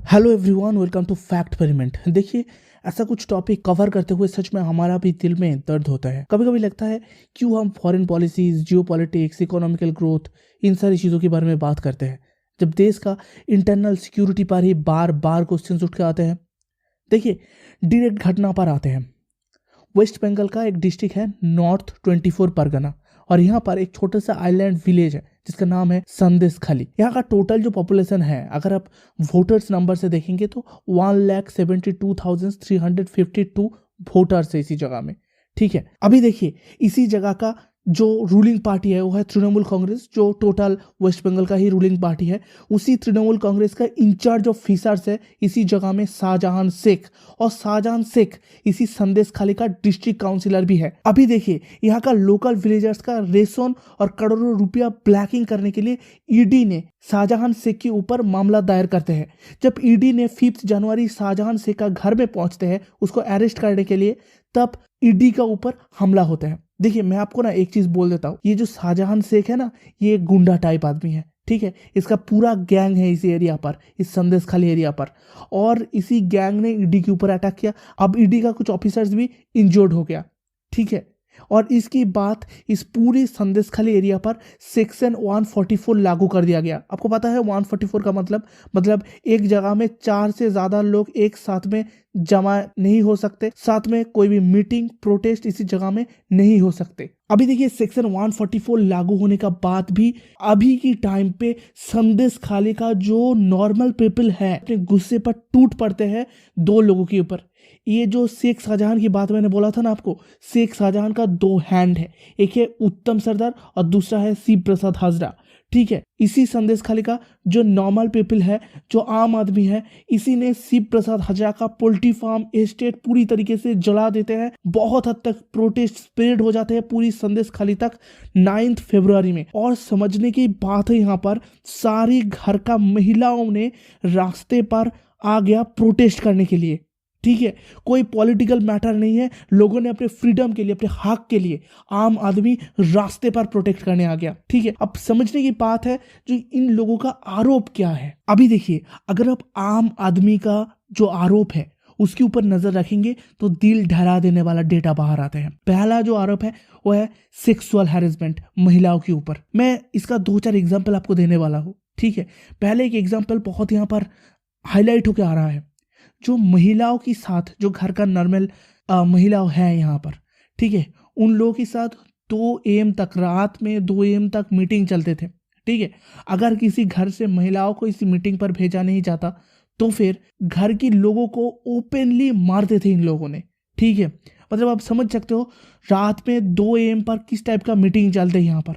Hello everyone, welcome to factperiment. देखिए, ऐसा कुछ टॉपिक कवर करते हुए सच में हमारा भी दिल में दर्द होता है। कभी कभी लगता है क्यों हम foreign policies, geo politics, economical growth, इन सारी चीज़ों के बारे में बात करते हैं जब देश का इंटरनल सिक्योरिटी पर ही बार बार क्वेश्चन उठ के आते हैं। देखिए, डायरेक्ट घटना पर आते हैं। वेस्ट बंगाल का एक डिस्ट्रिक्ट है नॉर्थ 24 परगना, और यहाँ पर एक छोटा सा आइलैंड विलेज है जिसका नाम है संदेश खाली। यहाँ का टोटल जो पॉपुलेशन है, अगर आप वोटर्स नंबर से देखेंगे तो 1,72,352 वोटर्स है इसी जगह में। ठीक है, अभी देखिए, इसी जगह का जो रूलिंग पार्टी है वो है तृणमूल कांग्रेस, जो टोटल वेस्ट बंगाल का ही रूलिंग पार्टी है। उसी तृणमूल कांग्रेस का इंचार्ज ऑफ ऑफिसर्स है इसी जगह में शाहजहां शेख, और शाहजहां शेख इसी संदेश खाली का डिस्ट्रिक्ट काउंसिलर भी है। अभी देखिए, यहाँ का लोकल विलेजर्स का रेशन और करोड़ों रुपया ब्लैकिंग करने के लिए ईडी ने शाहजहां शेख के ऊपर मामला दायर करते हैं। जब ईडी ने 5 जनवरी शाहजहां शेख का घर में पहुंचते हैं उसको अरेस्ट करने के लिए, तब ईडी का ऊपर हमला होता है। देखिए, मैं आपको ना एक चीज बोल देता हूँ, ये जो शाहजहां शेख है ना, ये एक गुंडा टाइप आदमी है। ठीक है, इसका पूरा गैंग है इस एरिया पर, इस संदेश खाली एरिया पर, और इसी गैंग ने ईडी के ऊपर अटैक किया। अब ईडी का कुछ ऑफिसर्स भी इंजर्ड हो गया। ठीक है, और इसकी बात इस पूरी संदेश खाली एरिया पर सेक्शन 144 लागू कर दिया गया। आपको पता है 144 का मतलब एक जगह में 4 से ज्यादा लोग एक साथ में जमा नहीं हो सकते, साथ में कोई भी मीटिंग, प्रोटेस्ट इसी जगह में नहीं हो सकते। अभी देखिए, सेक्शन 144 लागू होने का बाद भी अभी की टाइम पे संदेश खाली का जो नॉर्मल पीपल है अपने गुस्से पर टूट पड़ते हैं 2 लोगों के ऊपर। ये जो शेख शाहजहां की बात मैंने बोला था ना आपको, शेख शाहजहां का 2 हैंड है, एक है उत्तम सरदार और दूसरा है शिव प्रसाद हाजरा। ठीक है, इसी संदेश खाली का जो नॉर्मल पीपल है, जो आम आदमी है, इसी ने शिव प्रसाद हाजरा का पोल्ट्री फार्म एस्टेट पूरी तरीके से जला देते हैं। बहुत हद तक प्रोटेस्ट स्प्रेड हो जाते हैं पूरी संदेश खाली तक 9 फरवरी में। और समझने की बात है, यहाँ पर सारी घर का महिलाओं ने रास्ते पर आ गया प्रोटेस्ट करने के लिए। ठीक है, कोई पॉलिटिकल मैटर नहीं है, लोगों ने अपने फ्रीडम के लिए, अपने हक के लिए आम आदमी रास्ते पर प्रोटेक्ट करने आ गया। ठीक है, अब समझने की बात है जो इन लोगों का आरोप क्या है। अभी देखिए, अगर आप आम आदमी का जो आरोप है उसके ऊपर नजर रखेंगे तो दिल डरा देने वाला डेटा बाहर आता है। पहला जो आरोप है वो है सेक्सुअल हैरेसमेंट महिलाओं के ऊपर। मैं इसका 2-4 एग्जाम्पल आपको देने वाला हूँ। ठीक है, पहले एक एग्जाम्पल बहुत यहाँ पर हाईलाइट होकर आ रहा है। जो महिलाओं के साथ, जो घर का नॉर्मल महिला है यहाँ पर, ठीक है, उन लोगों के साथ 2 AM तक, रात में 2 AM तक मीटिंग चलते थे। ठीक है, अगर किसी घर से महिलाओं को इसी मीटिंग पर भेजा नहीं जाता तो फिर घर के लोगों को ओपनली मारते थे इन लोगों ने। ठीक है, मतलब आप समझ सकते हो रात में 2 AM पर किस टाइप का मीटिंग चलते हैं यहाँ पर।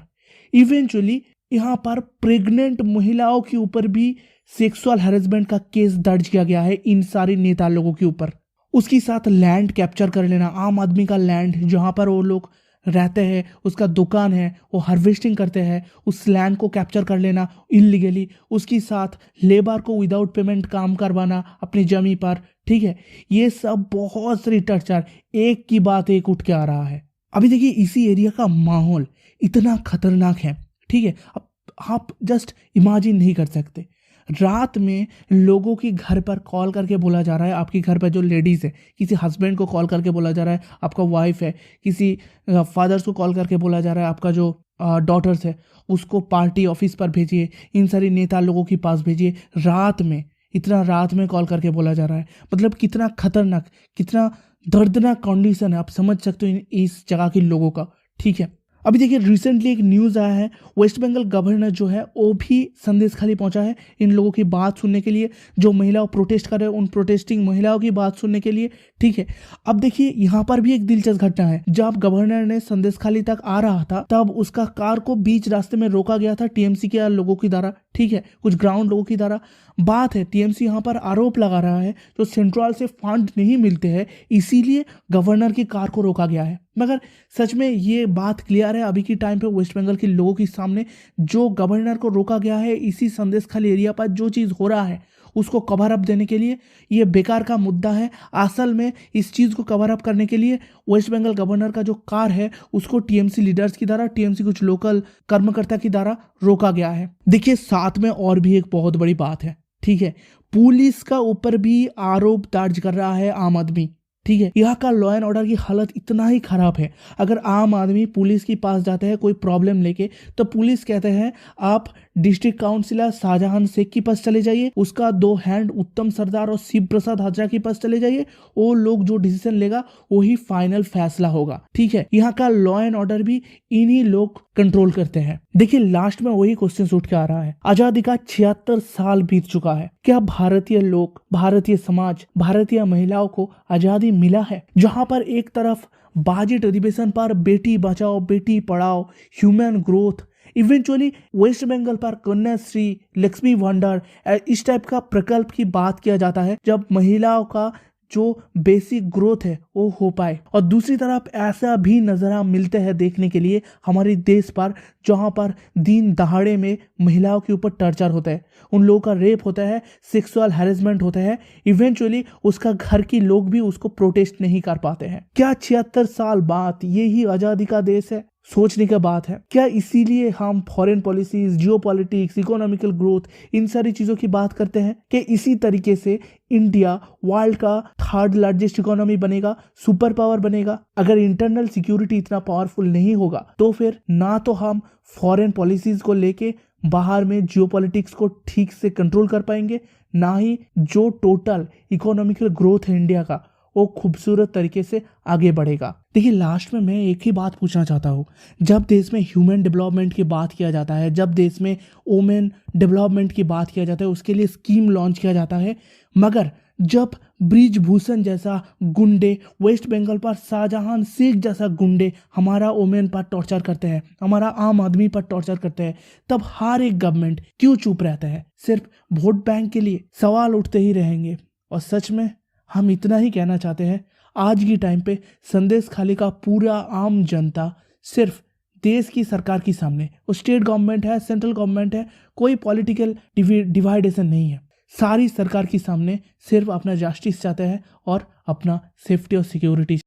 इवेंचुअली यहाँ पर प्रेग्नेंट महिलाओं के ऊपर भी सेक्सुअल हैरेसमेंट का केस दर्ज किया गया है इन सारे नेता लोगों के ऊपर। उसके साथ लैंड कैप्चर कर लेना, आम आदमी का लैंड जहां पर वो लोग रहते हैं, उसका दुकान है, वो हार्वेस्टिंग करते हैं, उस लैंड को कैप्चर कर लेना इलीगली। उसके साथ लेबर को विदाउट पेमेंट काम करवाना अपनी जमीन पर। ठीक है, ये सब बहुत सारी टर्चर, एक की बात एक उठ के आ रहा है। अभी देखिए, इसी एरिया का माहौल इतना खतरनाक है। ठीक है, अब आप जस्ट इमेजिन नहीं कर सकते, रात में लोगों के घर पर कॉल करके बोला जा रहा है, आपके घर पर जो लेडीज़ है, किसी हस्बैंड को कॉल करके बोला जा रहा है, आपका वाइफ है, किसी फादर्स को कॉल करके बोला जा रहा है, आपका जो डॉटर्स है उसको पार्टी ऑफिस पर भेजिए, इन सारी नेता लोगों के पास भेजिए। रात में, इतना रात में कॉल करके बोला जा रहा है, मतलब कितना खतरनाक, कितना दर्दनाक कंडीशन है, आप समझ सकते हो इस जगह के लोगों का। ठीक है, अभी देखिए, रिसेंटली एक न्यूज़ आया है, वेस्ट बंगाल गवर्नर जो है वो भी संदेश खाली पहुंचा है इन लोगों की बात सुनने के लिए, जो महिलाओं प्रोटेस्ट कर रहे हैं उन प्रोटेस्टिंग महिलाओं की बात सुनने के लिए। ठीक है, अब देखिए, यहाँ पर भी एक दिलचस्प घटना है। जब गवर्नर ने संदेश खाली तक आ रहा था तब उसका कार को बीच रास्ते में रोका गया था टीएमसी के लोगों की द्वारा। ठीक है, कुछ ग्राउंड लोगों की द्वारा। बात है, टीएमसी यहाँ पर आरोप लगा रहा है जो सेंट्रल से फंड नहीं मिलते हैं, इसीलिए गवर्नर की कार को रोका गया है। मगर सच में ये बात क्लियर है अभी की टाइम पे वेस्ट बंगाल के लोगों के सामने, जो गवर्नर को रोका गया है इसी संदेश खाली एरिया पर जो चीज़ हो रहा है उसको कवर अप देने के लिए ये बेकार का मुद्दा है। असल में इस चीज़ को कवर अप करने के लिए वेस्ट बंगाल गवर्नर का जो कार है उसको टीएमसी लीडर्स की द्वारा, टीएमसी कुछ लोकल कर्मकर्ता की द्वारा रोका गया है। देखिए, साथ में और भी एक बहुत बड़ी बात है। ठीक है, पुलिस का ऊपर भी आरोप दर्ज कर रहा है आम आदमी। ठीक है, यहाँ का लॉ एंड ऑर्डर की हालत इतना ही खराब है। अगर आम आदमी पुलिस के पास जाते हैं कोई प्रॉब्लम लेके, तो पुलिस कहते हैं आप डिस्ट्रिक्ट काउंसिलर शाहजहां शेख के पास चले जाइए, उसका 2 हैंड उत्तम सरदार और शिव प्रसाद हाजरा के पास चले जाइए, वो लोग जो डिसीजन लेगा वही फाइनल फैसला होगा। ठीक है, यहाँ का लॉ एंड ऑर्डर भी इन्हीं लोग कंट्रोल करते हैं। देखिए, लास्ट में वही क्वेश्चन उठ के आ रहा है, आजादी का 76 साल बीत चुका है, क्या भारतीय लोग, भारतीय समाज, भारतीय महिलाओं को आजादी मिला है? जहां पर एक तरफ बजट अधिवेशन पर बेटी Bachao Beti Padhao, human growth, eventually West Bengal पर कन्याश्री, लक्ष्मी भंडार, इस टाइप का प्रकल्प की बात किया जाता है, जब महिलाओं का जो बेसिक ग्रोथ है वो हो पाए। और दूसरी तरफ ऐसा भी नज़ारा मिलते हैं देखने के लिए हमारे देश पर, जहाँ पर दिन दहाड़े में महिलाओं के ऊपर टॉर्चर होता है, उन लोगों का रेप होता है, सेक्सुअल हैरेसमेंट होता है, इवेंचुअली उसका घर के लोग भी उसको प्रोटेस्ट नहीं कर पाते हैं। क्या 76 साल बाद यही आज़ादी का देश है? सोचने की बात है। क्या इसीलिए हम foreign policies, geopolitics, economical growth, इन सारी चीज़ों की बात करते हैं कि इसी तरीके से इंडिया वर्ल्ड का 3rd लार्जेस्ट इकोनॉमी बनेगा, सुपर पावर बनेगा? अगर इंटरनल सिक्योरिटी इतना पावरफुल नहीं होगा तो फिर ना तो हम फॉरेन पॉलिसीज को लेके बाहर में जियोपॉलिटिक्स को ठीक से कंट्रोल कर पाएंगे, ना ही जो टोटल इकोनॉमिकल ग्रोथ है इंडिया का वो खूबसूरत तरीके से आगे बढ़ेगा। देखिए, लास्ट में मैं एक ही बात पूछना चाहता हूँ, जब देश में ह्यूमन डेवलपमेंट की बात किया जाता है, जब देश में वुमेन डेवलपमेंट की बात किया जाता है, उसके लिए स्कीम लॉन्च किया जाता है, मगर जब ब्रिजभूषण जैसा गुंडे, वेस्ट बंगाल पर शाहजहां शेख जैसा गुंडे हमारा वुमेन पर टॉर्चर करते हैं, हमारा आम आदमी पर टॉर्चर करते हैं, तब हर एक गवर्नमेंट क्यों चुप रहता है? सिर्फ वोट बैंक के लिए सवाल उठते ही रहेंगे। और सच में हम इतना ही कहना चाहते हैं, आज की टाइम पे संदेश खाली का पूरा आम जनता सिर्फ देश की सरकार के सामने, वो स्टेट गवर्नमेंट है, सेंट्रल गवर्नमेंट है, कोई पॉलिटिकल डिवाइडेशन नहीं है, सारी सरकार के सामने सिर्फ अपना जस्टिस चाहते हैं और अपना सेफ्टी और सिक्योरिटी